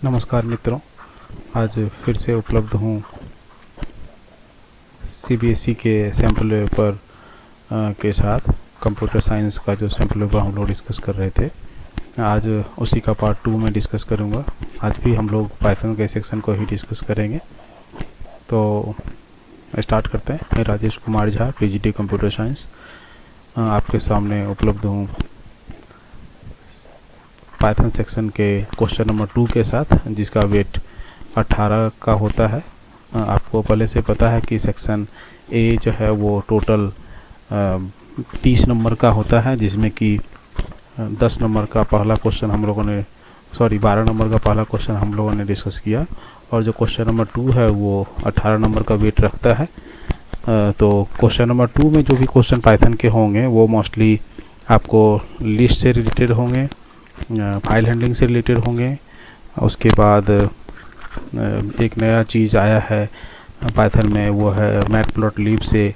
नमस्कार मित्रों, आज फिर से उपलब्ध हूँ सीबीएसई के सैम्पल पेपर के साथ। कंप्यूटर साइंस का जो सैम्पल पेपर हम लोग डिस्कस कर रहे थे, आज उसी का पार्ट 2 में डिस्कस करूँगा। आज भी हम लोग पाइथन के सेक्शन को ही डिस्कस करेंगे। तो स्टार्ट करते हैं। मैं Rajesh Kumar Jha, PGT computer science, आपके सामने उपलब्ध हूँ पाइथन सेक्शन के क्वेश्चन नंबर 2 के साथ, जिसका वेट 18 का होता है। आपको पहले से पता है कि सेक्शन ए जो है वो टोटल 30 नंबर का होता है, जिसमें कि 10 नंबर का पहला क्वेश्चन हम लोगों ने 12 नंबर का पहला क्वेश्चन हम लोगों ने डिस्कस किया, और जो क्वेश्चन नंबर 2 है वो 18 नंबर का वेट रखता है। तो क्वेश्चन नंबर 2 में जो भी क्वेश्चन पाइथन के होंगे वो मोस्टली आपको लिस्ट से रिलेटेड होंगे, फाइल हैंडलिंग से रिलेटेड होंगे। उसके बाद एक नया चीज़ आया है पाइथन में, वो है मैटप्लॉटलिब से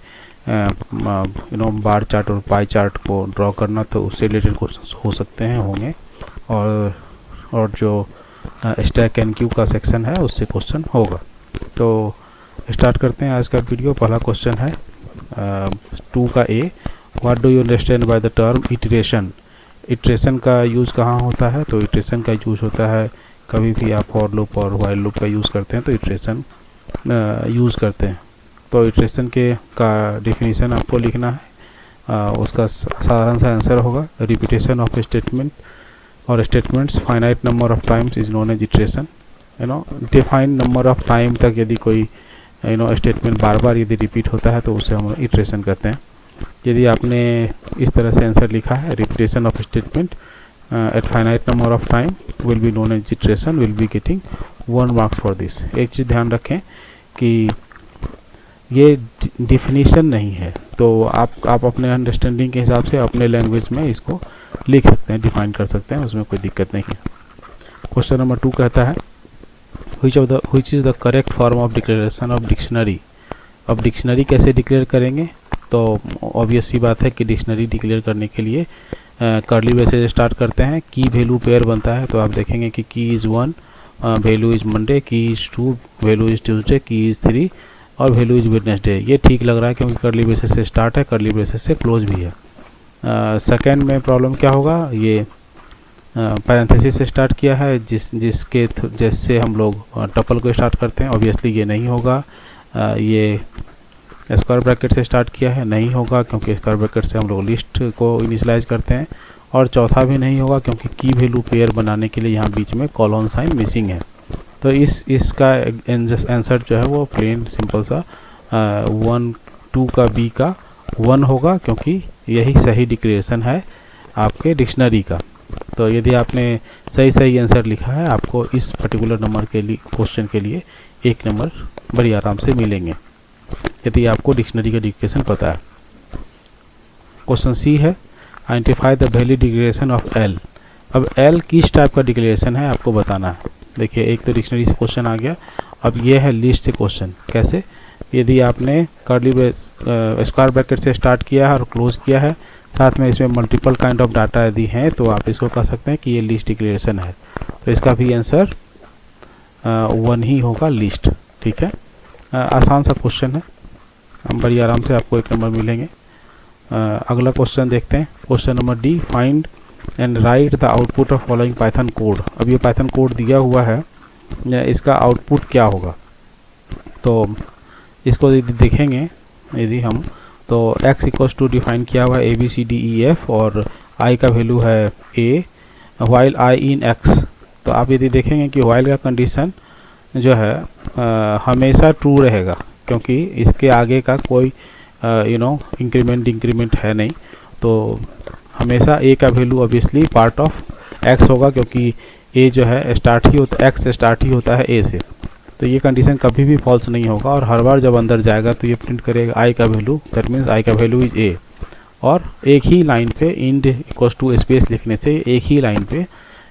बार चार्ट और पाई चार्ट को ड्रॉ करना, तो उससे रिलेटेड क्वेश्चन हो सकते हैं, होंगे। और जो स्टैक एंड क्यू का सेक्शन है उससे क्वेश्चन होगा। तो स्टार्ट करते हैं आज का वीडियो। पहला क्वेश्चन है 2 का A, what do you understand by the term iteration. Iteration का यूज़ कहाँ होता है? तो इटरेशन का यूज़ होता है कभी भी आप फॉर लूप और व्हाइल लूप का यूज़ करते हैं तो इटरेशन यूज़ करते हैं। तो इटरेशन के का डेफिनेशन आपको लिखना है। उसका साधारण सा आंसर होगा रिपीटेशन ऑफ स्टेटमेंट और statements finite number of times is known as iteration. Defined number of time तक यदि कोई स्टेटमेंट बार बार यदि रिपीट होता है तो उसे हम इटरेशन कहते हैं। यदि आपने इस तरह से आंसर लिखा है repetition of statement at finite number of time will be known as iteration, will be getting 1 marks for this. एक चीज़ ध्यान रखें कि ये डिफिनीशन नहीं है, तो आप अपने अंडरस्टैंडिंग के हिसाब से अपने लैंग्वेज में इसको लिख सकते हैं, डिफाइन कर सकते हैं, उसमें कोई दिक्कत नहीं है। क्वेश्चन नंबर 2 कहता है which is the correct form of declaration of dictionary। अब डिक्शनरी कैसे डिक्लेयर करेंगे? तो ऑब्वियस सी बात है कि डिक्शनरी डिक्लेयर करने के लिए कर्ली ब्रेसेस से स्टार्ट करते हैं। की वैल्यू पेयर बनता है, तो आप देखेंगे कि की इज़ 1, वैल्यू इज़ मंडे, की इज़ 2, वैल्यू इज़ ट्यूसडे, की इज़ 3 और वैल्यू इज़ वेडनेसडे। ये ठीक लग रहा है क्योंकि कर्ली ब्रेसेस से स्टार्ट है, कर्ली ब्रेसेस से क्लोज भी है। सेकेंड में प्रॉब्लम क्या होगा? ये पैरेंथेसिस से स्टार्ट किया है, जिससे हम लोग टपल को स्टार्ट करते हैं। ऑब्वियसली ये नहीं होगा। ये स्क्वायर ब्रैकेट से स्टार्ट किया है, नहीं होगा क्योंकि स्क्वायर ब्रैकेट से हम लोग लिस्ट को इनिशियलाइज करते हैं। और चौथा भी नहीं होगा क्योंकि की वैल्यू पेयर बनाने के लिए यहाँ बीच में कॉलन साइन मिसिंग है। तो इसका आंसर जो है वो प्लेन सिंपल सा 1 2 का बी का 1 होगा, क्योंकि यही सही डिक्लेरेशन है आपके डिक्शनरी का। तो यदि आपने सही आंसर लिखा है, आपको इस पर्टिकुलर नंबर के लिए क्वेश्चन के लिए 1 नंबर बड़ी आराम से मिलेंगे, यदि आपको डिक्शनरी का डिक्लेरेशन पता है। क्वेश्चन सी है identify the valid declaration of L. अब एल किस टाइप का डिक्लेरेशन है आपको बताना है। देखिए, एक तो डिक्शनरी से क्वेश्चन आ गया, अब ये है लिस्ट से क्वेश्चन। कैसे? यदि आपने कर्ली स्क्वायर ब्रैकेट से स्टार्ट किया है और क्लोज किया है, साथ में इसमें मल्टीपल काइंड ऑफ डाटा यदि हैं, तो आप इसको कह सकते हैं कि ये लिस्ट डिक्लेरेशन है। तो इसका भी आंसर 1 ही होगा, लिस्ट। ठीक है, आसान सा क्वेश्चन है, बड़ी आराम से आपको 1 नंबर मिलेंगे। अगला क्वेश्चन देखते हैं। Question number D, find and right the output of following Python code. अब ये पाइथन कोड दिया हुआ है, इसका आउटपुट क्या होगा? तो इसको यदि देखेंगे यदि हम, तो x इक्वल्स टू डिफाइन किया हुआ है ABCDEF और i का वैल्यू है a, while i in x। तो आप यदि देखेंगे कि वाइल का कंडीशन जो है हमेशा ट्रू रहेगा, क्योंकि इसके आगे का कोई इंक्रीमेंट डिक्रीमेंट है नहीं। तो हमेशा a का value obviously part of x होगा, क्योंकि a जो है स्टार्ट ही होता, x स्टार्ट ही होता है a से। तो ये कंडीशन कभी भी फॉल्स नहीं होगा, और हर बार जब अंदर जाएगा तो ये प्रिंट करेगा i का वैल्यू, दैट मीन्स i का वैल्यू इज a। और एक ही लाइन पे इंड इक्वल्स टू स्पेस लिखने से एक ही लाइन पे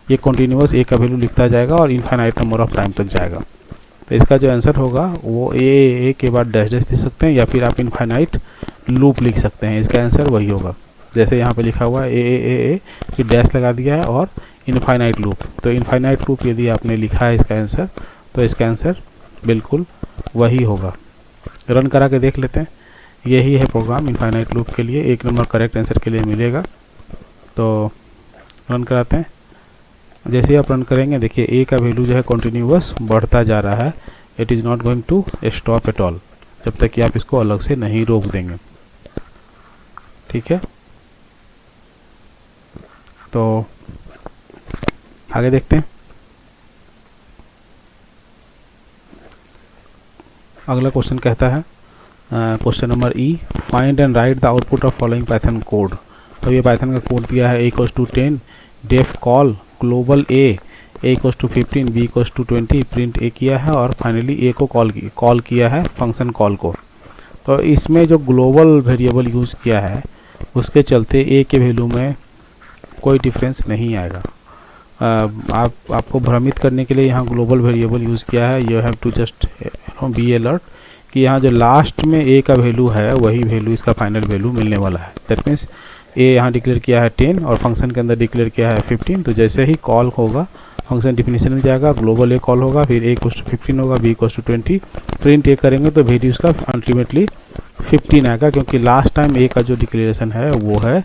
ये कंटिन्यूअस a का वैल्यू लिखता जाएगा और इनफाइनाइट नंबर ऑफ टाइम तक जाएगा। तो इसका जो आंसर होगा वो ए के बाद डैश डैश लिख सकते हैं, या फिर आप इनफाइनाइट लूप लिख सकते हैं। इसका आंसर वही होगा, जैसे यहाँ पे लिखा हुआ है ए फिर डैश लगा दिया है और इनफाइनाइट लूप। तो इनफाइनाइट लूप यदि आपने लिखा है इसका आंसर, तो इसका आंसर बिल्कुल वही होगा। रन करा के देख लेते हैं। यही है प्रोग्राम इनफाइनाइट लूप के लिए, 1 नंबर करेक्ट आंसर के लिए मिलेगा। तो रन कराते हैं। जैसे ही आप रन करेंगे देखिए ए का वैल्यू जो है कंटिन्यूअस बढ़ता जा रहा है। It is not going to stop at all, जब तक कि आप इसको अलग से नहीं रोक देंगे। ठीक है, तो आगे देखते हैं। अगला क्वेश्चन कहता है, question number E, find and right the output of following Python code. तो ये पाइथन का कोड दिया है, a = 10, def call global a = 15, b = 20, print a किया है और फाइनली a को कॉल किया है फंक्शन कॉल को। तो इसमें जो ग्लोबल वेरिएबल यूज़ किया है उसके चलते a के वैल्यू में कोई डिफरेंस नहीं आएगा। आपको भ्रमित करने के लिए यहाँ ग्लोबल वेरिएबल यूज़ किया है। You have to just be alert कि यहाँ जो लास्ट में a का वैल्यू है वही वैल्यू इसका फाइनल वैल्यू मिलने वाला है। दैट मीन्स a यहाँ डिक्लेयर किया है 10 और फंक्शन के अंदर डिक्लेयर किया है 15। तो जैसे ही कॉल होगा फंक्शन डिफिनीशन में जाएगा, ग्लोबल a कॉल होगा, फिर a = 15 होगा, b = 20, प्रिंट a करेंगे तो वैल्यू इसका अल्टीमेटली 15 आएगा, क्योंकि लास्ट टाइम a का जो डिक्लेरेशन है वो है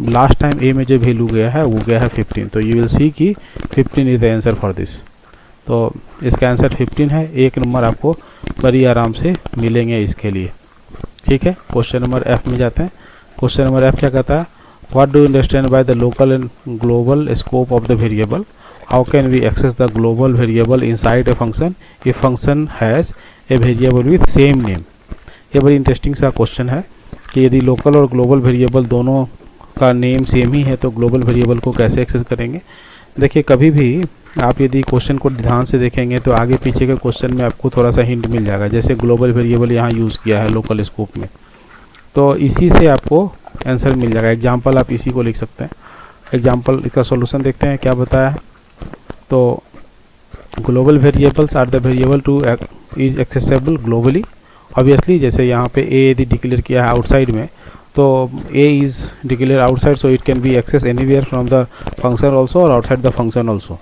लास्ट टाइम a में जो वैल्यू गया है वो गया है 15। तो यू विल सी कि 15 is the answer for this. तो इसका आंसर 15 है। 1 नंबर आपको बड़ी आराम से मिलेंगे इसके लिए। ठीक है, क्वेश्चन नंबर एफ में जाते हैं। क्वेश्चन नंबर एफ क्या कहता है, what do you understand by the local and global scope of the variable, how can we access the global variable inside a function if function has a variable with same name. ये बड़ी interesting सा question है कि यदि local और global variable दोनों का name same ही है तो ग्लोबल वेरिएबल को कैसे एक्सेस करेंगे। देखिए, कभी भी आप यदि क्वेश्चन को ध्यान से देखेंगे तो आगे पीछे के क्वेश्चन में आपको थोड़ा सा हिंट मिल जाएगा। जैसे ग्लोबल वेरिएबल यहाँ यूज़ किया है लोकल स्कोप में, तो इसी से आपको आंसर मिल जाएगा। एग्जाम्पल आप इसी को लिख सकते हैं। एग्जाम्पल का सॉल्यूशन देखते हैं क्या बताया है। तो global variables are the variable to is accessible globally. Obviously जैसे यहाँ पे a यदि डिक्लेयर किया है आउटसाइड में, तो a is declare outside, so it can be access anywhere from the function also और outside the function also.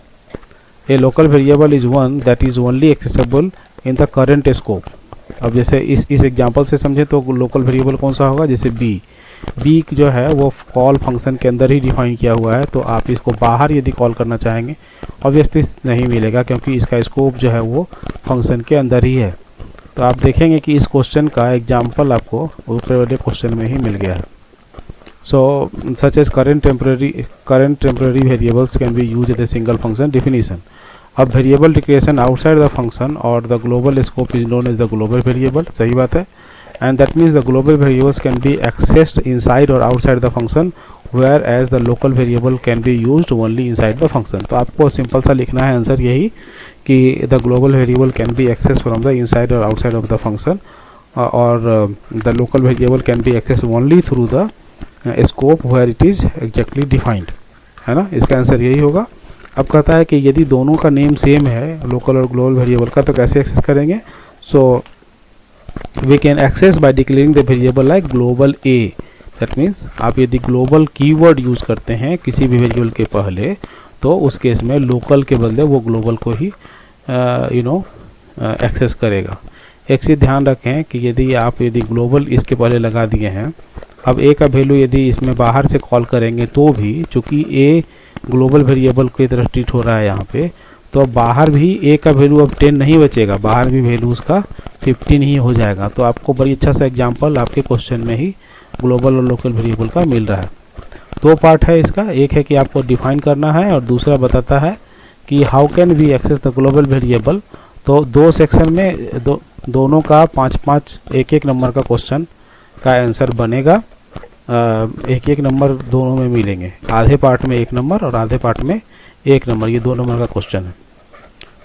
A local variable is one that is only accessible in the current scope. अब जैसे इस example से समझे तो local variable कौन सा होगा, जैसे b जो है वो कॉल फंक्शन के अंदर ही डिफाइन किया हुआ है। तो आप इसको बाहर यदि कॉल करना चाहेंगे ऑब्वियसली नहीं मिलेगा, क्योंकि इसका स्कोप जो है वो फंक्शन के अंदर ही है। तो आप देखेंगे कि इस क्वेश्चन का एग्जाम्पल आपको ऊपर वाले क्वेश्चन में ही मिल गया है। So such as current temporary variables can be use as a single function definition. अब variable declaration outside the function और the global scope is known as the global variable. सही बात है। And that means the global variables can be accessed inside और outside the function, whereas the local variable can be used only inside the function. तो आपको simple सा लिखना है answer यही कि the global variable can be access from the inside और outside of the function और the local variable can be access only through the scope where it is exactly defined, है ना। इसका आंसर यही होगा। अब कहता है कि यदि दोनों का नेम सेम है लोकल और ग्लोबल वेरिएबल का, तो कैसे एक्सेस करेंगे। So we can access by declaring the variable like global a। That means आप यदि ग्लोबल कीवर्ड यूज़ करते हैं किसी भी वेरिएबल के पहले, तो उस केस में लोकल के बदले वो ग्लोबल को ही एक्सेस करेगा। एक चीज़ ध्यान रखें कि यदि ग्लोबल इसके पहले लगा दिए हैं, अब a का वैल्यू यदि इसमें बाहर से कॉल करेंगे तो भी, चूँकि a ग्लोबल वेरिएबल की तरह ट्रीट हो रहा है यहाँ पे, तो अब बाहर भी a का वैल्यू अब 10 नहीं बचेगा, बाहर भी वैल्यू उसका 15 ही हो जाएगा। तो आपको बड़ी अच्छा सा एग्जांपल आपके क्वेश्चन में ही ग्लोबल और लोकल वेरिएबल का मिल रहा है। दो पार्ट है इसका, एक है कि आपको डिफाइन करना है और दूसरा बताता है कि how can we access the global variable. तो दो सेक्शन में दोनों का 5-5 एक नंबर का क्वेश्चन का आंसर बनेगा। एक नंबर दोनों में मिलेंगे, आधे पार्ट में 1 नंबर और आधे पार्ट में 1 नंबर। ये 2 नंबर का क्वेश्चन है।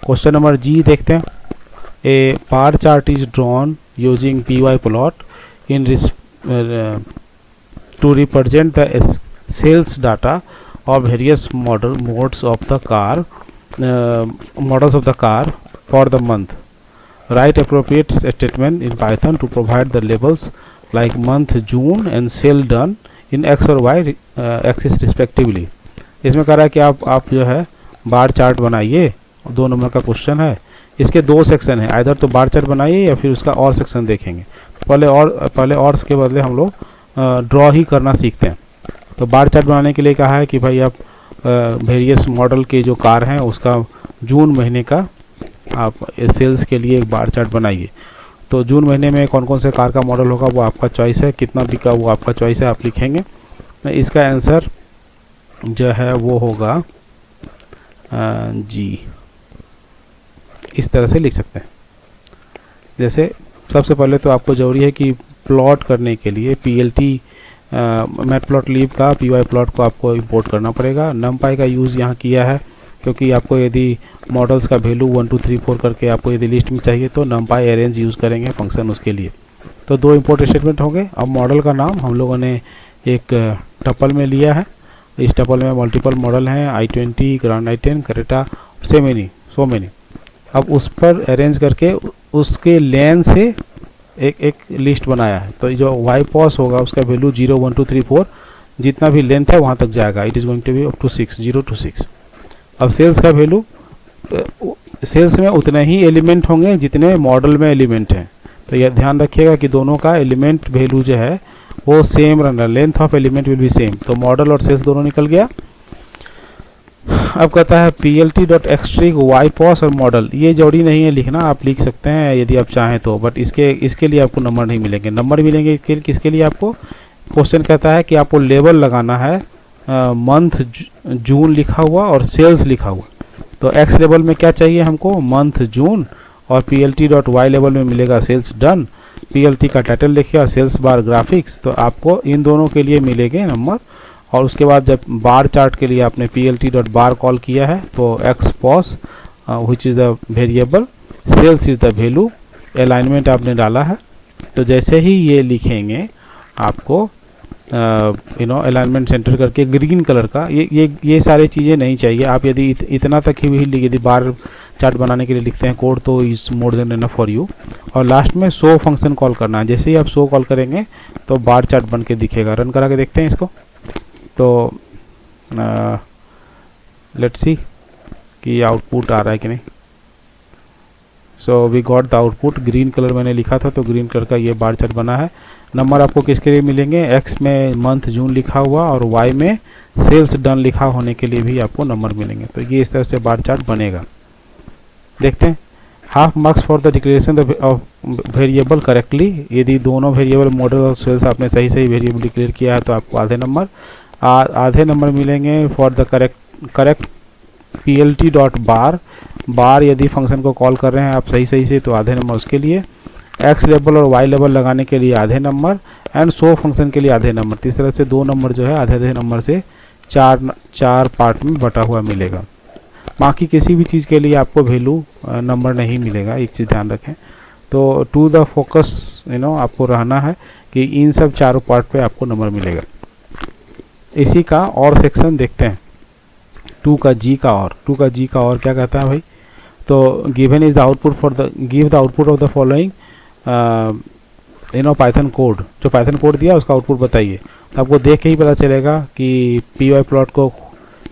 क्वेश्चन नंबर जी देखते हैं। A bar chart is drawn using py plot in to represent the sales data of various modes of the car models of the car for the month. Write appropriate statement in Python to provide the labels like month June and sale done in x or y axis respectively. इसमें कह रहा है कि आप जो है bar chart बनाइए, 2 number का क्वेश्चन है। इसके 2 सेक्शन है, आइदर तो बार चार्ट बनाइए या फिर उसका और सेक्शन देखेंगे। पहले और के बदले हम लोग ड्रॉ ही करना सीखते हैं। तो बार चार्ट बनाने के लिए कहा है कि भाई आप वेरियस मॉडल के जो कार हैं उसका जून महीने का आप सेल्स के लिए एक बार चार्ट बनाइए। तो जून महीने में कौन कौन से कार का मॉडल होगा वो आपका चॉइस है, कितना बिका वो आपका चॉइस है, आप लिखेंगे। इसका आंसर जो है वो होगा जी, इस तरह से लिख सकते हैं। जैसे सबसे पहले तो आपको ज़रूरी है कि प्लॉट करने के लिए PLT मैटप्लॉटलिब का py प्लॉट को आपको इंपोर्ट करना पड़ेगा। numpy का यूज़ यहाँ किया है क्योंकि आपको यदि मॉडल्स का वैल्यू 1 2 3 4 करके आपको यदि लिस्ट में चाहिए तो numpy अरेंज यूज़ करेंगे फंक्शन उसके लिए। तो 2 इंपोर्ट स्टेटमेंट होंगे। अब मॉडल का नाम हम लोगों ने एक टपल में लिया है। इस टपल में मल्टीपल मॉडल हैं, i20, grand i10, Creta, so many. अब उस पर अरेंज करके उसके लेन से एक लिस्ट बनाया है। तो जो yPOS होगा उसका वैल्यू 0 1 2 3 4 जितना भी लेंथ है वहाँ तक जाएगा। It is going to be up to 6, 0 to 6। अब सेल्स का वैल्यू, सेल्स में उतने ही एलिमेंट होंगे जितने मॉडल में एलिमेंट हैं। तो यह ध्यान रखिएगा कि दोनों का एलिमेंट वैल्यू जो है वो सेम रहना, length of element will be same. तो मॉडल और सेल्स दोनों निकल गया। अब कहता है PLT.xtrig yPOS और मॉडल, ये जोड़ी नहीं है लिखना, आप लिख सकते हैं यदि आप चाहें तो, बट इसके लिए आपको नंबर नहीं मिलेंगे। नंबर मिलेंगे किसके लिए आपको? क्वेश्चन कहता है कि आपको लेबल लगाना है मंथ जून लिखा हुआ और सेल्स लिखा हुआ। तो एक्स लेवल में क्या चाहिए हमको? मंथ जून, और PLT.y लेवल में मिलेगा सेल्स डन। PLT का टाइटल लिखिएगा सेल्स बार ग्राफिक्स। तो आपको इन दोनों के लिए मिलेंगे नंबर। और उसके बाद जब बार चार्ट के लिए आपने PLT.bar कॉल किया है तो xPOS which is the variable, cells is the value, alignment आपने डाला है। तो जैसे ही ये लिखेंगे आपको अलाइनमेंट सेंटर करके ग्रीन कलर का, ये सारी चीज़ें नहीं चाहिए। आप यदि इतना तक ही यदि बार चार्ट बनाने के लिए लिखते हैं कोड तो is more than enough for you. और लास्ट में शो फंक्शन कॉल करना है। जैसे ही आप शो कॉल करेंगे तो बार चार्ट बन के दिखेगा। रन करा के देखते हैं इसको। तो लेट्स सी कि आउटपुट आ रहा है कि नहीं। So we got the output. Green colour मैंने लिखा था तो ग्रीन कलर का ये बार चार्ट बना है। नंबर आपको किसके लिए मिलेंगे? एक्स में मंथ जून लिखा हुआ और वाई में सेल्स डन लिखा होने के लिए भी आपको नंबर मिलेंगे। तो ये इस तरह से बार चार्ट बनेगा। देखते हैं। Half marks for the declaration of variable correctly. यदि दोनों वेरिएबल मॉडल और सेल्स आपने सही वेरिएबल डिक्लेयर किया है तो आपको आधे नंबर मिलेंगे फॉर द करेक्ट PLT.bar। बार यदि फंक्शन को कॉल कर रहे हैं आप सही से तो आधे नंबर उसके लिए। एक्स लेवल और वाई लेवल लगाने के लिए आधे नंबर, एंड शो फंक्शन के लिए आधे नंबर। तो इस तरह से 2 नंबर जो है आधे नंबर से चार पार्ट में बटा हुआ मिलेगा। बाकी किसी भी चीज़ के लिए आपको वैल्यू नंबर नहीं मिलेगा, एक चीज़ ध्यान रखें। तो टू द फोकस आपको रहना है कि इन सब चारों पार्ट पे आपको नंबर मिलेगा। इसी का और सेक्शन देखते हैं। 2 का जी का और क्या कहता है भाई? तो given is the output for the give the output of the following Python code. जो पाइथन कोड दिया उसका आउटपुट बताइए। तो आपको देख के ही पता चलेगा कि py प्लॉट को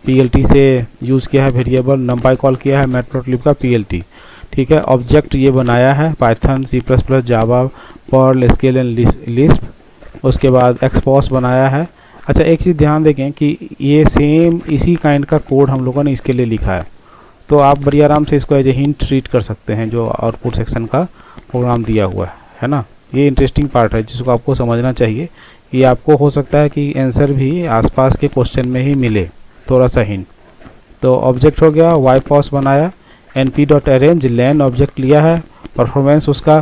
PLT से यूज़ किया है वेरिएबल, numpy कॉल किया है मैटप्लॉटलिब का PLT, ठीक है। ऑब्जेक्ट ये बनाया है Python, C++, Java, Perl, Scala and Lisp. उसके बाद xPOS बनाया है। अच्छा, एक चीज़ ध्यान देखें कि ये सेम इसी काइंड का कोड हम लोगों ने इसके लिए लिखा है। तो आप बड़ी आराम से इसको एज ए हिंट ट्रीट कर सकते हैं जो आउटपुट सेक्शन का प्रोग्राम दिया हुआ है ना। ये इंटरेस्टिंग पार्ट है जिसको आपको समझना चाहिए कि आपको हो सकता है कि आंसर भी आसपास के क्वेश्चन में ही मिले, थोड़ा सा हिंट। तो ऑब्जेक्ट हो गया, yPOS बनाया, np.arrange लेन ऑब्जेक्ट लिया है, परफॉर्मेंस उसका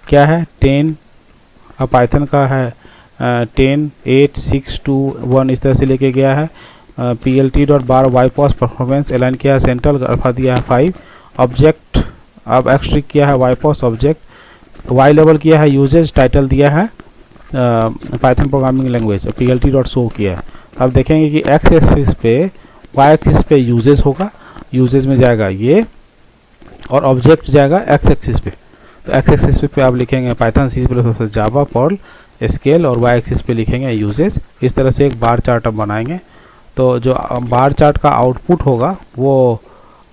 क्या है 10, अब पाइथन का है 10 8 6 2 1 इस तरह से लेके गया है। PLT.bar yPOS परफॉर्मेंस अलाइन किया है सेंट्रल, अल्फा दिया है 5। ऑब्जेक्ट अब एक्सट्रिक किया है yPOS ऑब्जेक्ट, वाई लेवल किया है यूजेज, टाइटल दिया है पाइथन प्रोग्रामिंग लैंग्वेज, PLT.show किया है। अब देखेंगे कि एक्स एक्सिस पे वाई एक्सिस पे यूजेज होगा, यूजेज में जाएगा ये, और ऑब्जेक्ट जाएगा एक्स एक्सिस पे। तो एक्स एक्सिस पे आप लिखेंगे Python, C++, Java, Perl, scale, और वाई एक्सिस पे लिखेंगे यूजेज। इस तरह से एक बार चार्ट आप बनाएंगे तो जो बार चार्ट का आउटपुट होगा वो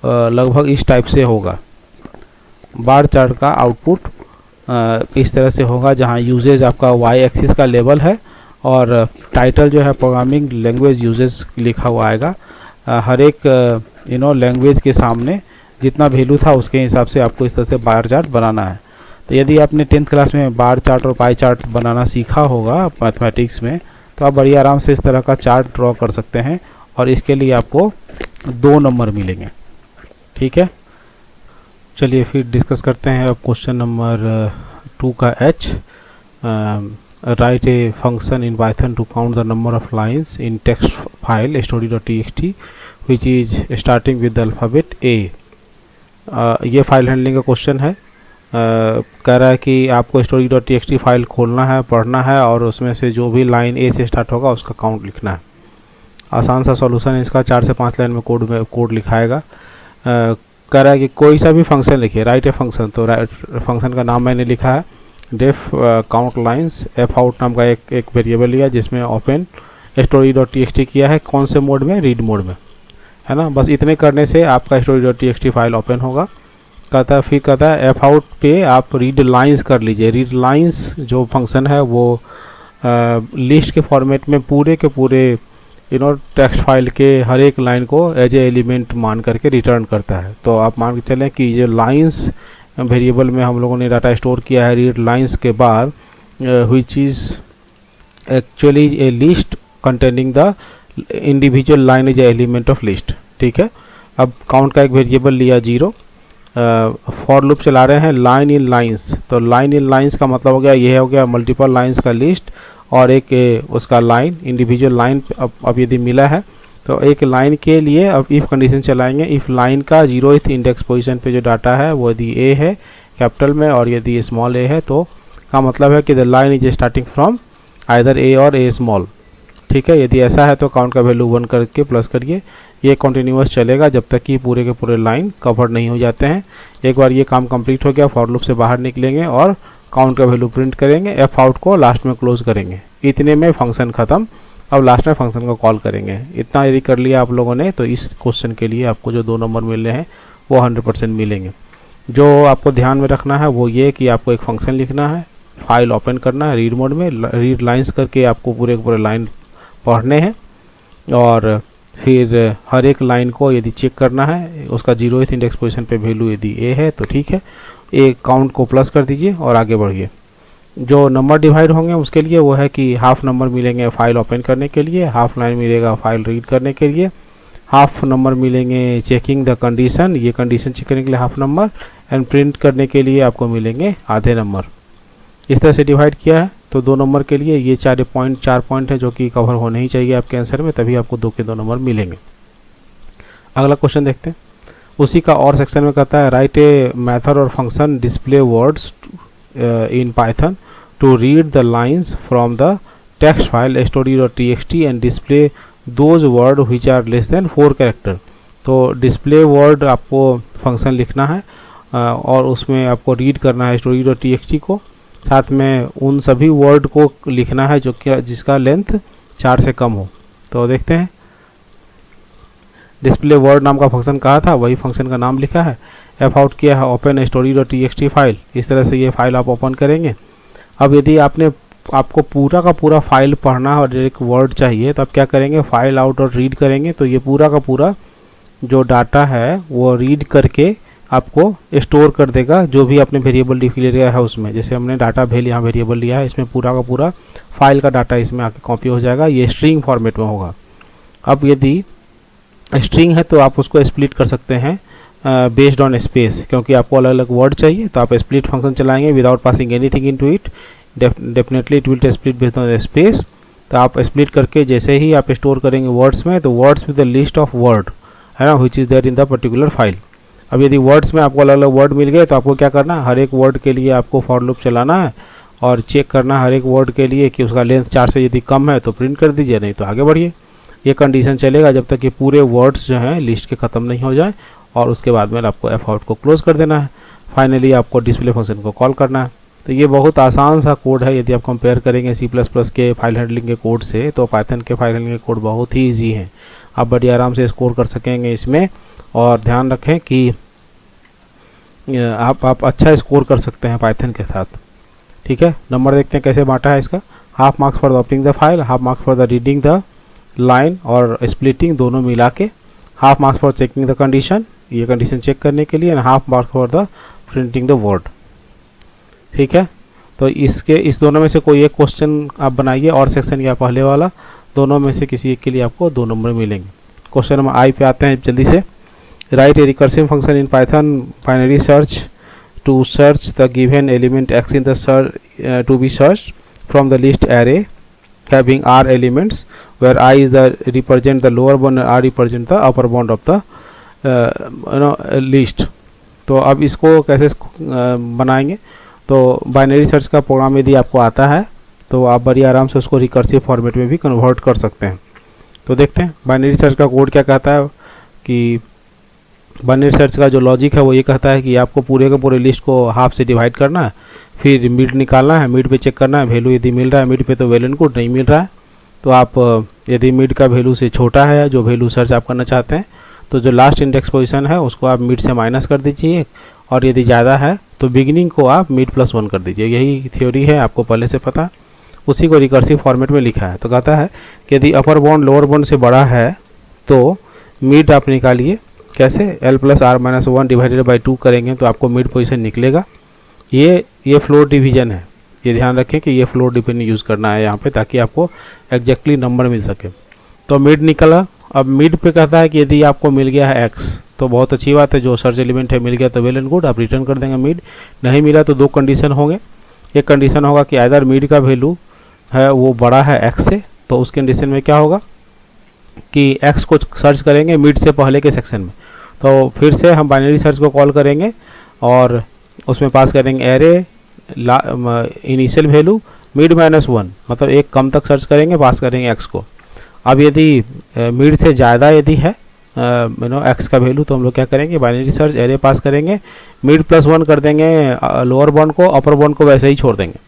लगभग इस टाइप से होगा। बार चार्ट का आउटपुट इस तरह से होगा, जहां यूजेज आपका वाई एक्सिस का लेवल है और टाइटल जो है प्रोग्रामिंग लैंग्वेज यूजेज लिखा हुआ आएगा। हर एक लैंग्वेज के सामने जितना वैल्यू था उसके हिसाब से आपको इस तरह से बार चार्ट बनाना है। तो यदि आपने 10th क्लास में बार चार्ट और पाई चार्ट बनाना सीखा होगा मैथमेटिक्स में, तो आप बड़ी आराम से इस तरह का चार्ट ड्रॉ कर सकते हैं और इसके लिए आपको 2 नंबर मिलेंगे। ठीक है, चलिए फिर डिस्कस करते हैं अब क्वेश्चन नंबर 2 का H। Write a function in Python to count the number of lines in text file story.txt which is starting with the alphabet A। ये फाइल हैंडलिंग का क्वेश्चन है। कह रहा है कि आपको story.txt फाइल खोलना है, पढ़ना है और उसमें से जो भी लाइन A से स्टार्ट होगा उसका काउंट लिखना है। आसान सा सॉल्यूशन है इसका, 4 से 5 लाइन में कोड लिखाएगा। कह रहा है कि कोई सा भी फंक्शन लिखिए, राइट ए फंक्शन। तो फंक्शन का नाम मैंने लिखा है def count lines. F out नाम का एक वेरिएबल लिया जिसमें ओपन story.txt किया है। कौन से मोड में? रीड मोड में, है ना। बस इतने करने से आपका story.txt फाइल ओपन होगा। फिर कहता है एफ आउट पे आप रीड लाइंस कर लीजिए। रीड लाइंस जो फंक्शन है वो लिस्ट के फॉर्मेट में पूरे के पूरे टेक्स्ट फाइल के हर एक लाइन को एज ए एलिमेंट मान करके रिटर्न करता है। तो आप मान के चलें कि ये लाइंस वेरिएबल में हम लोगों ने डाटा स्टोर किया है रीड लाइंस के बाद, which is actually A list containing the individual line is a element of list. ठीक है, अब काउंट का एक वेरिएबल लिया 0। फॉर लूप चला रहे हैं लाइन इन लाइंस। तो लाइन इन लाइंस का मतलब हो गया, ये हो गया मल्टीपल लाइंस का लिस्ट और एक उसका लाइन इंडिविजुअल लाइन अब यदि मिला है तो एक लाइन के लिए अब इफ़ कंडीशन चलाएंगे। इफ़ लाइन का 0th इंडेक्स पोजीशन पे जो डाटा है वो यदि A है कैपिटल में और यदि स्मॉल a है तो का मतलब है कि the line is starting from either A और A स्मॉल। ठीक है, यदि ऐसा है तो काउंट का वैल्यू 1 करके प्लस करिए। ये कंटिन्यूअस चलेगा जब तक कि पूरे के पूरे लाइन कवर नहीं हो जाते हैं। एक बार ये काम कंप्लीट हो गया फॉर लूप से बाहर निकलेंगे और काउंट का वैल्यू प्रिंट करेंगे। एफ आउट को लास्ट में क्लोज करेंगे। इतने में फंक्शन ख़त्म। अब लास्ट में फंक्शन को कॉल करेंगे। इतना यदि कर लिया आप लोगों ने तो इस क्वेश्चन के लिए आपको जो 2 नंबर मिल रहे हैं वो 100% मिलेंगे। जो आपको ध्यान में रखना है वो ये कि आपको एक फंक्शन लिखना है, फाइल ओपन करना है रीड मोड में, रीड लाइंस करके आपको पूरे के पूरे लाइन पढ़ने हैं और फिर हर एक लाइन को यदि चेक करना है उसका 0th इंडेक्स पोजीशन पे वैल्यू यदि A है तो ठीक है, एक काउंट को प्लस कर दीजिए और आगे बढ़िए। जो नंबर डिवाइड होंगे उसके लिए वो है कि हाफ नंबर मिलेंगे फाइल ओपन करने के लिए, हाफ लाइन मिलेगा फाइल रीड करने के लिए, हाफ नंबर मिलेंगे चेकिंग द कंडीशन, ये कंडीशन चेक करने के लिए हाफ नंबर, एंड प्रिंट करने के लिए आपको मिलेंगे आधे नंबर। इस तरह से डिवाइड किया है। तो 2 नंबर के लिए ये 4 पॉइंट है जो कि कवर होने ही चाहिए आपके आंसर में, तभी आपको 2 के 2 नंबर मिलेंगे। अगला क्वेश्चन देखते हैं। उसी का और सेक्शन में कहता है राइट ए मेथड और function display words in Python to read the lines from the text file story.txt and display those word which are less than 4 character. तो डिस्प्ले वर्ड आपको फंक्शन लिखना है और उसमें आपको रीड करना है story.txt को, साथ में उन सभी वर्ड को लिखना है जो कि जिसका लेंथ 4 से कम हो। तो देखते हैं, डिस्प्ले वर्ड नाम का फंक्शन कहा था वही फंक्शन का नाम लिखा है। एफ आउट किया है ओपन story.txt फाइल। इस तरह से ये फाइल आप ओपन करेंगे। अब यदि आपको पूरा का पूरा फाइल पढ़ना और एक वर्ड चाहिए तो आप क्या करेंगे, फाइल आउट और रीड करेंगे तो ये पूरा का पूरा जो डाटा है वो रीड करके आपको स्टोर कर देगा जो भी आपने वेरिएबल डिक्लेयर किया है उसमें। जैसे हमने डाटा भेल यहाँ वेरिएबल लिया है, इसमें पूरा का पूरा फाइल का डाटा इसमें आके कॉपी हो जाएगा। ये स्ट्रिंग फॉर्मेट में होगा। अब यदि स्ट्रिंग है तो आप उसको स्प्लिट कर सकते हैं बेस्ड ऑन स्पेस, क्योंकि आपको अलग अलग वर्ड चाहिए तो आप स्प्लिट फंक्शन चलाएंगे without passing anything into it. Definitely it will split based on space. तो आप स्प्लिट करके जैसे ही आप स्टोर करेंगे वर्ड्स में तो words with the list of word है ना which is there in the particular file. अब यदि वर्ड्स में आपको अलग अलग वर्ड मिल गए तो आपको क्या करना है, हर एक वर्ड के लिए आपको फॉर लूप चलाना है और चेक करना हर एक वर्ड के लिए कि उसका लेंथ 4 से यदि कम है तो प्रिंट कर दीजिए, नहीं तो आगे बढ़िए। ये कंडीशन चलेगा जब तक कि पूरे वर्ड्स जो हैं लिस्ट के ख़त्म नहीं हो जाए और उसके बाद में आपको एफ आउट को क्लोज कर देना है। फाइनली आपको डिस्प्ले फंक्शन को कॉल करना है। तो ये बहुत आसान सा कोड है। यदि आप कंपेयर करेंगे C++ के फाइल हैंडलिंग के कोड से, तो पाइथन के फाइल हैंडलिंग के कोड बहुत ही ईजी हैं। आप बड़ी आराम से स्कोर कर सकेंगे इसमें। और ध्यान रखें कि आप अच्छा स्कोर कर सकते हैं पाइथन के साथ। ठीक है, नंबर देखते हैं कैसे बांटा है इसका। Half marks for the opening the file, half marks for the reading the line और स्प्लिटिंग, दोनों मिला के half marks for checking the condition, ये कंडीशन चेक करने के लिए, and half marks for the printing the word. ठीक है, तो इस दोनों में से कोई एक क्वेश्चन आप बनाइए, और सेक्शन या पहले वाला, दोनों में से किसी एक के लिए आपको 2 नंबर मिलेंगे। क्वेश्चन नंबर आई पे आते हैं जल्दी से। Write a recursive function in Python binary search to search the given element x in the search to be search from the list array having r elements where I is the represent the lower bound and r represent the upper bound of the list। तो अब इसको कैसे बनाएंगे? तो binary search का programme यदि आपको आता है तो आप बड़ी आराम से उसको रिकर्सिव फॉर्मेट में भी कन्वर्ट कर सकते हैं। तो देखते हैं बाइनरी सर्च का कोड क्या कहता है। कि बाइनरी सर्च का जो लॉजिक है वो ये कहता है कि आपको पूरे के पूरे लिस्ट को हाफ से डिवाइड करना है, फिर मिड निकालना है, मिड पे चेक करना है वैल्यू यदि मिल रहा है मिड पे तो वेल एंड गुड, नहीं मिल रहा है तो आप यदि मिड का वैल्यू से छोटा है जो वैल्यू सर्च आप करना चाहते हैं तो जो लास्ट इंडेक्स पोजीशन है उसको आप मिड से माइनस कर दीजिए, और यदि ज़्यादा है तो बिगिनिंग को आप मिड +1 कर दीजिए। यही थ्योरी है, आपको पहले से पता, उसी को रिकर्सिव फॉर्मेट में लिखा है। तो कहता है कि यदि अपर बाउंड लोअर बाउंड से बड़ा है तो मिड आप निकालिए। कैसे? l + r - 1 डिवाइडेड बाई 2 करेंगे तो आपको मिड पोजीशन निकलेगा। ये फ्लोर डिवीजन है, ये ध्यान रखें कि ये फ्लोर डिवीजन यूज़ करना है यहाँ पे ताकि आपको एग्जैक्टली नंबर मिल सके। तो मिड निकला। अब मिड पे कहता है कि यदि आपको मिल गया है x तो बहुत अच्छी बात है, जो सर्च एलिमेंट है मिल गया तो वेल एंड गुड, आप रिटर्न कर देंगे मिड। नहीं मिला तो 2 कंडीशन होंगे। एक कंडीशन होगा कि आइदर मिड का वैल्यू है वो बड़ा है x से, तो उस कंडीशन में क्या होगा कि x को सर्च करेंगे मिड से पहले के सेक्शन में। तो फिर से हम बाइनरी सर्च को कॉल करेंगे और उसमें पास करेंगे एरे इनिशियल वैल्यू मिड -1, मतलब एक कम तक सर्च करेंगे, पास करेंगे x को। अब यदि मिड से ज़्यादा यदि है x का वैल्यू तो हम लोग क्या करेंगे, बाइनरी सर्च एरे पास करेंगे, मिड +1 कर देंगे लोअर बाउंड को, अपर बाउंड को वैसे ही छोड़ देंगे,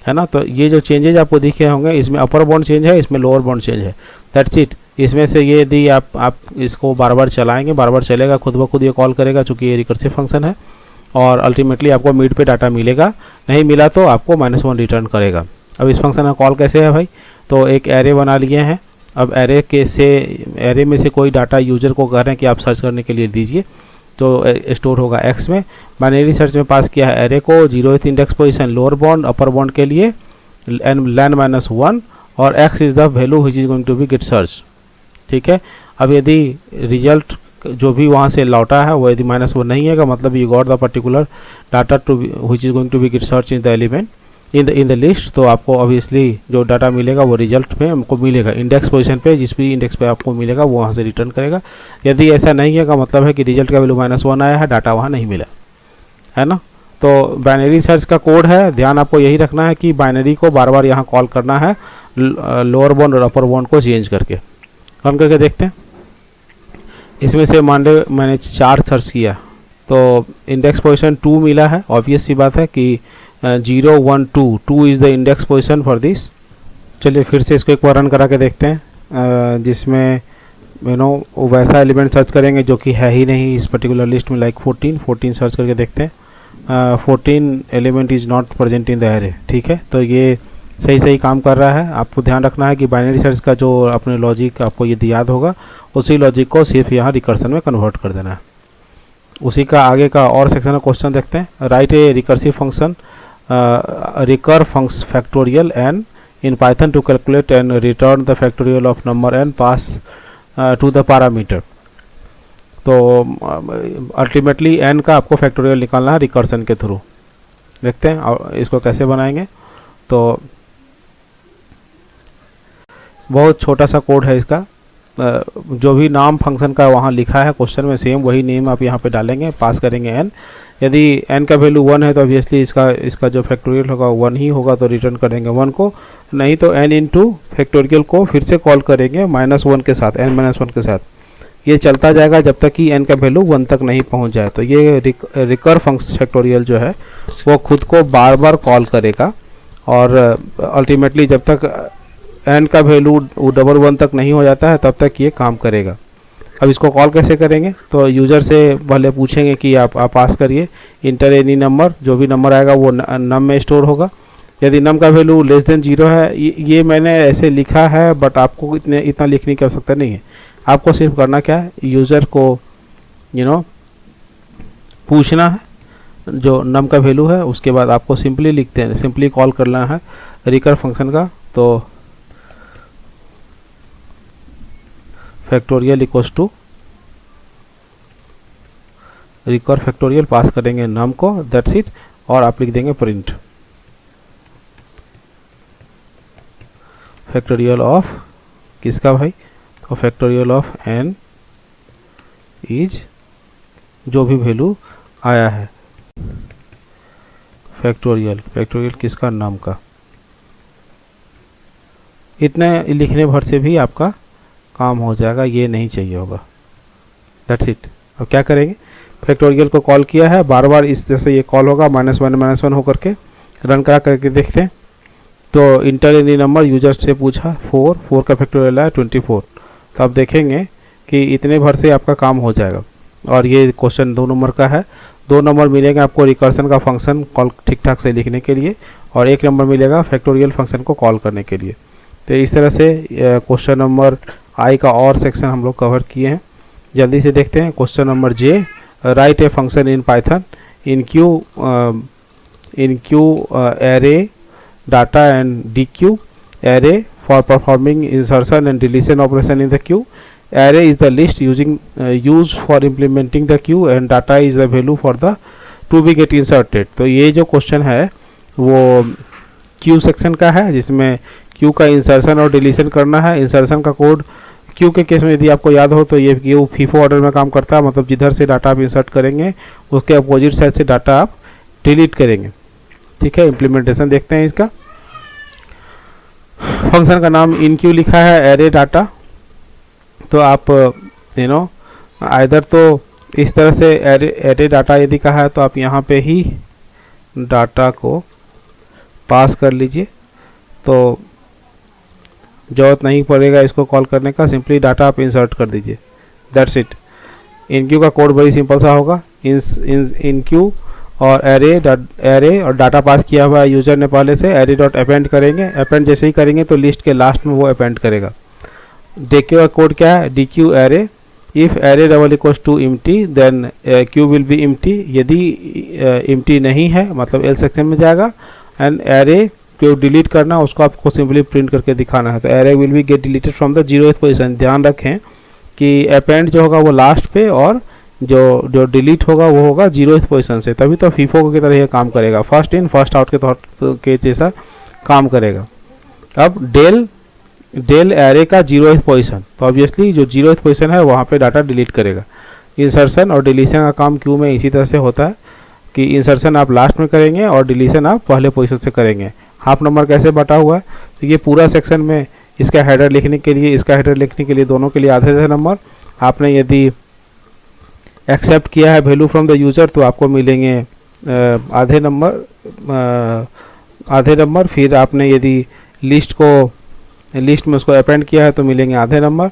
है ना। तो ये जो चेंजेज आपको दिखे होंगे इसमें अपर बाउंड चेंज है, इसमें लोअर बाउंड चेंज है, दैट्स इट। इसमें से ये यदि आप इसको बार बार चलाएंगे, बार बार चलेगा, खुद ब खुद ये कॉल करेगा चूँकि ये रिकर्सिव फंक्शन है, और अल्टीमेटली आपको मिड पे डाटा मिलेगा। नहीं मिला तो आपको -1 रिटर्न करेगा। अब इस फंक्शन का कॉल कैसे है भाई? तो एक एरे बना लिए हैं। अब एरे में से कोई डाटा यूजर को कह रहे हैं कि आप सर्च करने के लिए दीजिए, तो स्टोर होगा x में। बाइनरी सर्च में पास किया है एरे को 0th index position lower bound upper bound के लिए len -1, और x is the value which is going to be get search. ठीक है, अब यदि रिजल्ट जो भी वहाँ से लौटा है वो यदि -1 नहीं है का मतलब you got the particular data to which is going to be get search in the element in the list, तो आपको ऑब्वियसली जो डाटा मिलेगा वो रिजल्ट में हमको मिलेगा इंडेक्स पोजीशन पे, जिस भी इंडेक्स पे आपको मिलेगा वो वहाँ से रिटर्न करेगा। यदि ऐसा नहीं है का मतलब है कि रिजल्ट का वैल्यू -1 आया है, डाटा वहाँ नहीं मिला, है ना। तो बाइनरी सर्च का कोड है, ध्यान आपको यही रखना है कि बाइनरी को बार बार यहाँ कॉल करना है लोअर बाउंड और अपर बाउंड को चेंज करके। रन करके देखते हैं। इसमें से मान लो मैंने 4 सर्च किया तो इंडेक्स पोजीशन 2 मिला है, ऑब्वियस सी बात है कि 0 1 2 is the index position for this. चलिए फिर से इसको एक बार रन करा के देखते हैं, जिसमें वैसा एलिमेंट सर्च करेंगे जो कि है ही नहीं इस पर्टिकुलर लिस्ट में, लाइक 14 सर्च करके देखते हैं। 14 element is not present in the array. ठीक है, तो ये सही काम कर रहा है। आपको ध्यान रखना है कि बाइनरी सर्च का जो अपने लॉजिक आपको यदि याद होगा उसी लॉजिक को सिर्फ यहाँ रिकर्सन में कन्वर्ट कर देना है। उसी का आगे का और सेक्शन में क्वेश्चन देखते हैं। Write a recursive function recur factorial n in Python to calculate and return the factorial of number n pass to the parameter। तो अल्टीमेटली n का आपको फैक्टोरियल निकालना है रिकर्सन के थ्रू। देखते हैं और इसको कैसे बनाएंगे। तो बहुत छोटा सा कोड है इसका, जो भी नाम फंक्शन का वहाँ लिखा है क्वेश्चन में सेम वही नेम आप यहाँ पे डालेंगे, पास करेंगे n। यदि n का वैल्यू 1 है तो ऑब्वियसली इसका जो फैक्टोरियल होगा 1 ही होगा, तो रिटर्न करेंगे 1 को। नहीं तो n इंटू फैक्टोरियल को फिर से कॉल करेंगे -1 के साथ, n-1 के साथ। ये चलता जाएगा जब तक कि n का वैल्यू 1 तक नहीं पहुंच जाए। तो ये रिकर फैक्टोरियल जो है वो खुद को बार बार कॉल करेगा और अल्टीमेटली जब तक n का वैल्यू 1 तक नहीं हो जाता है तब तक ये काम करेगा। अब इसको कॉल कैसे करेंगे, तो यूज़र से पहले पूछेंगे कि आप पास करिए इंटर एनी नंबर, जो भी नंबर आएगा वो नम में स्टोर होगा। यदि नम का वैल्यू लेस देन 0 है, ये मैंने ऐसे लिखा है बट आपको इतना लिखने की आवश्यकता नहीं है। आपको सिर्फ करना क्या है, यूज़र को पूछना है जो नम का वैल्यू है, उसके बाद आपको सिंपली कॉल करना है रिकर फंक्शन का। तो factorial equals to recur factorial pass करेंगे नम को, दैट्स इट, और आप लिख देंगे प्रिंट फैक्टोरियल ऑफ किसका भाई, तो फैक्टोरियल ऑफ n इज जो भी वैल्यू आया है, फैक्टोरियल किसका, नम का। इतने लिखने भर से भी आपका काम हो जाएगा, ये नहीं चाहिए होगा, दैट्स इट। अब क्या करेंगे, फैक्टोरियल को कॉल किया है, बार बार इस तरह से ये कॉल होगा -1 होकर के, रन करा करके देखते हैं। तो इंटर एनी नंबर यूजर से पूछा 4 का फैक्टोरियल है 24, तो आप देखेंगे कि इतने भर से आपका काम हो जाएगा। और ये क्वेश्चन 2 नंबर का है, 2 नंबर मिलेगा आपको रिकर्सन का फंक्शन कॉल ठीक ठाक से लिखने के लिए, और 1 नंबर मिलेगा फैक्टोरियल फंक्शन को कॉल करने के लिए। तो इस तरह से क्वेश्चन नंबर आई का और सेक्शन हम लोग कवर किए हैं। जल्दी से देखते हैं question number J, right a function in Python in Q array data and dequeue array for performing insertion and deletion operation in the queue. Array is the list used for implementing the queue and data is the value for the to be get inserted. तो ये जो question है वो Q section का है, जिसमें Q का insertion और डिलीशन करना है। इंसर्शन का कोड क्यू के केस में यदि आपको याद हो तो ये क्यू फीफो ऑर्डर में काम करता है, मतलब जिधर से डाटा आप इंसर्ट करेंगे उसके अपोजिट साइड से डाटा आप डिलीट करेंगे। ठीक है, इम्प्लीमेंटेशन देखते हैं इसका। फंक्शन का नाम इन क्यू लिखा है, एरे डाटा। तो आप आइदर तो इस तरह से एरे डाटा यदि कहा है तो आप यहाँ पे ही डाटा को पास कर लीजिए, तो जरूरत नहीं पड़ेगा इसको कॉल करने का, सिंपली डाटा आप इंसर्ट कर दीजिए, दैट्स इट। इन क्यू का कोड बड़ी सिंपल सा होगा, इन क्यू और एरे और डाटा पास किया हुआ है यूजर ने पहले से, एरे डॉट अपेंड करेंगे। अपेंड जैसे ही करेंगे तो लिस्ट के लास्ट में वो अपेंड करेगा। डीक्यू का कोड क्या है, dequeue array, if array double equals to empty then queue will be empty. यदि एम्प्टी नहीं है मतलब एल सेक्शन में जाएगा, एंड एरे को डिलीट करना उसको आपको सिंपली प्रिंट करके दिखाना है। तो array will be get deleted from the 0th position. ध्यान रखें कि अपेंड जो होगा वो लास्ट पे और जो डिलीट होगा वो होगा 0th पोजीशन से, तभी तो फीफो की तरह ये काम करेगा, फर्स्ट इन फर्स्ट आउट के तौर के जैसा काम करेगा। अब डेल एरे का 0th पोजीशन, तो ऑब्वियसली जो 0th पोजीशन है वहाँ पे डाटा डिलीट करेगा। इंसर्शन और डिलीशन का काम क्यू में इसी तरह से होता है कि इंसर्शन आप लास्ट में करेंगे और डिलीशन आप पहले पोजीशन से करेंगे। हाफ नंबर कैसे बटा हुआ है, तो ये पूरा सेक्शन में इसका हेडर लिखने के लिए, इसका हेडर लिखने के लिए दोनों के लिए आधे नंबर। आपने यदि एक्सेप्ट किया है वैल्यू फ्रॉम द यूज़र तो आपको मिलेंगे आधे नंबर। फिर आपने यदि लिस्ट में उसको अपेंड किया है तो मिलेंगे आधे नंबर।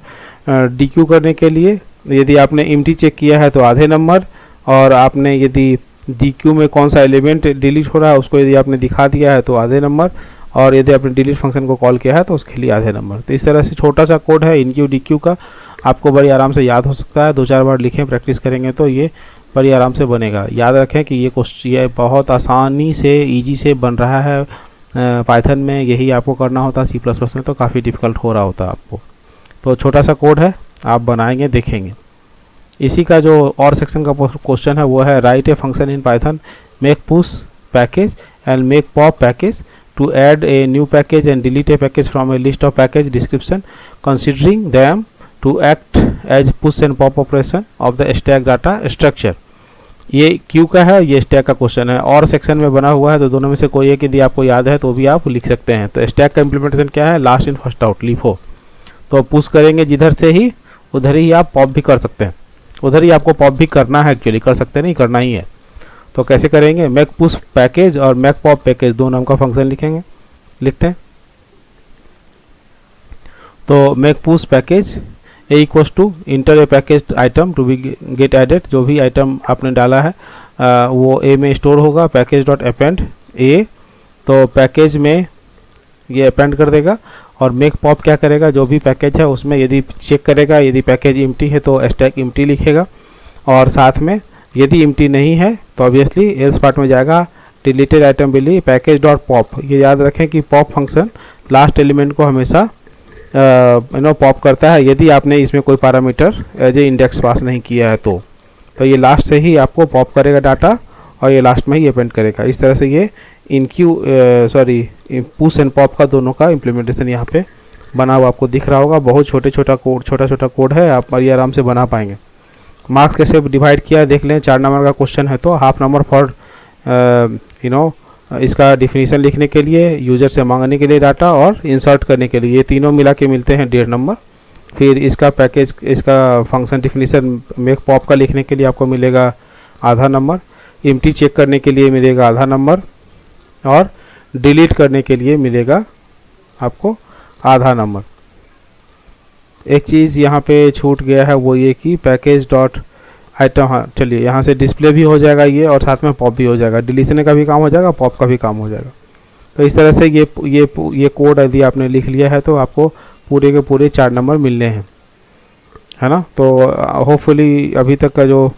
डीक्यू करने के लिए यदि आपने एम्प्टी चेक किया है तो आधे नंबर, और आपने यदि डीक्यू में कौन सा एलिमेंट डिलीट हो रहा है उसको यदि आपने दिखा दिया है तो आधे नंबर, और यदि आपने डिलीट फंक्शन को कॉल किया है तो उसके लिए आधे नंबर। तो इस तरह से छोटा सा कोड है इनक्यू डीक्यू का, आपको बड़ी आराम से याद हो सकता है। 2-4 बार लिखें, प्रैक्टिस करेंगे तो ये बड़ी आराम से बनेगा। याद रखें कि ये बहुत आसानी से ईजी से बन रहा है पाइथन में, यही आपको करना होता। सी प्लस प्लस में तो काफ़ी डिफ़िकल्ट हो रहा होता आपको। तो छोटा सा कोड है, आप बनाएंगे देखेंगे। इसी का जो और सेक्शन का क्वेश्चन है वो है write a function in Python make push package and make pop package to add a new package and delete a package from a list of package description considering them to act as push and pop operation of the stack data structure। ये Q का है, ये stack का question है, और section में बना हुआ है, तो दोनों में से कोई एक यदि आपको याद है तो भी आप लिख सकते हैं। तो स्टैक का इम्प्लीमेंटेशन क्या है, लास्ट इन फर्स्ट आउट लिखो। तो पुश करेंगे जिधर से ही उधर ही आप पॉप भी कर सकते हैं, उधर ही आपको पॉप भी करना है, एक्चुअली कर सकते नहीं, करना ही है। तो कैसे करेंगे, मेक पुश पैकेज और मेक पॉप पैकेज दो नाम का फंक्शन लिखेंगे, लिखते हैं। तो make push package a equals to enter a package item to be get added, जो भी आइटम आपने डाला है वो ए में स्टोर होगा, पैकेज डॉट अपेंड ए, तो पैकेज में ये अपेंड कर देगा। और मेक पॉप क्या करेगा, जो भी पैकेज है उसमें यदि चेक करेगा, यदि पैकेज इम्प्टी है तो स्टैक इम्प्टी लिखेगा, और साथ में यदि इम्प्टी नहीं है तो ऑब्वियसली एल्स पार्ट में जाएगा डिलीटेड आइटम बिली पैकेज डॉट पॉप। ये याद रखें कि पॉप फंक्शन लास्ट एलिमेंट को हमेशा पॉप करता है, यदि आपने इसमें कोई पैरामीटर एज ए इंडेक्स पास नहीं किया है तो ये लास्ट से ही आपको पॉप करेगा डाटा, और ये लास्ट में ही अपेंड करेगा। इस तरह से ये पुश एंड पॉप का दोनों का इम्प्लीमेंटेशन यहाँ पे बना हुआ आपको दिख रहा होगा। बहुत छोटा छोटा कोड है, आप ये आराम से बना पाएंगे। मार्क्स कैसे डिवाइड किया है देख लें। 4 नंबर का क्वेश्चन है तो हाफ नंबर फॉर इसका डिफिनीशन लिखने के लिए, यूजर से मांगने के लिए डाटा, और इंसर्ट करने के लिए, ये तीनों मिला के मिलते हैं 1.5 नंबर। फिर इसका पैकेज, इसका फंक्शन डिफिनीशन मेक पॉप का लिखने के लिए आपको मिलेगा आधा नंबर, एम्प्टी चेक करने के लिए मिलेगा आधा नंबर, और डिलीट करने के लिए मिलेगा आपको आधा नंबर। एक चीज़ यहाँ पे छूट गया है, वो ये कि पैकेज डॉट आइटम, हाँ चलिए यहाँ से डिस्प्ले भी हो जाएगा ये, और साथ में पॉप भी हो जाएगा, डिलीशन का भी काम हो जाएगा, पॉप का भी काम हो जाएगा। तो इस तरह से ये कोड यदि आपने लिख लिया है तो आपको पूरे के पूरे 4 नंबर मिलने हैं, है ना। तो होपफुली अभी तक का जो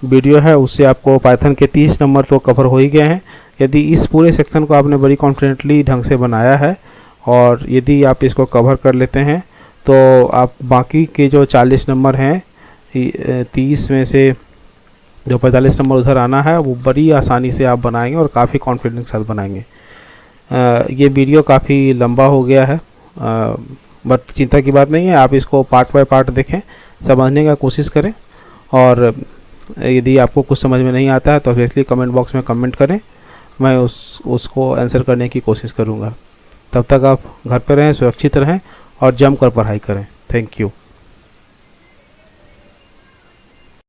वीडियो है उससे आपको पाइथन के 30 नंबर तो कवर हो ही गए हैं। यदि इस पूरे सेक्शन को आपने बड़ी कॉन्फिडेंटली ढंग से बनाया है, और यदि आप इसको कवर कर लेते हैं, तो आप बाकी के जो 40 नंबर हैं, 30 में से जो 45 नंबर उधर आना है, वो बड़ी आसानी से आप बनाएंगे और काफ़ी कॉन्फिडेंस के साथ बनाएंगे। ये वीडियो काफ़ी लंबा हो गया है, बट चिंता की बात नहीं है, आप इसको पार्ट बाय पार्ट देखें, समझने का कोशिश करें, और यदि आपको कुछ समझ में नहीं आता है तो ऑब्वियसली कमेंट बॉक्स में कमेंट करें, मैं उसको आंसर करने की कोशिश करूँगा। तब तक आप घर पर रहें, सुरक्षित रहें, और जम कर पढ़ाई करें। Thank you.